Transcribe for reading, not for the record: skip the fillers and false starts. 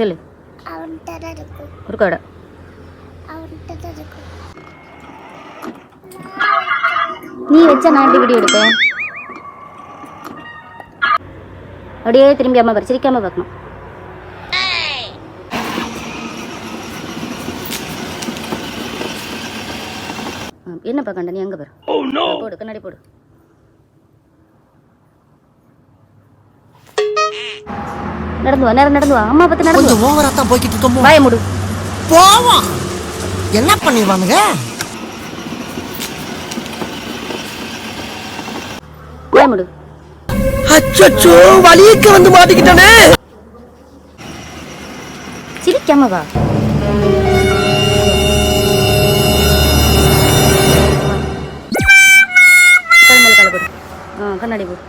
சொல்லு. ஒரு கடை நீ வச்சா நான் எப்படி வீடியோ எடுப்பேன்? அப்படியே திரும்பி அம்மா பாரு, சிரிக்காம பார்க்கணும். என்ன பார்க்கண்ட நீ அங்கே பாரு. போடு கண்ணாடி போடு. நடந்து வா, நேரம் நடந்து வா. அம்மா பத்தி நடந்து கொஞ்சம் ஓவரா தான் போய்கிட்டு இருக்கோம். வாய மூடு. போவோம். என்ன பண்ணிடுவானுங்க? வாய மூடு. அச்சச்சோ, வலிக்கு வந்து மாட்டிக்கிட்டானே. சிரிக்காம வா. கண்ணாடி போடு. கண்ணாடி போடு.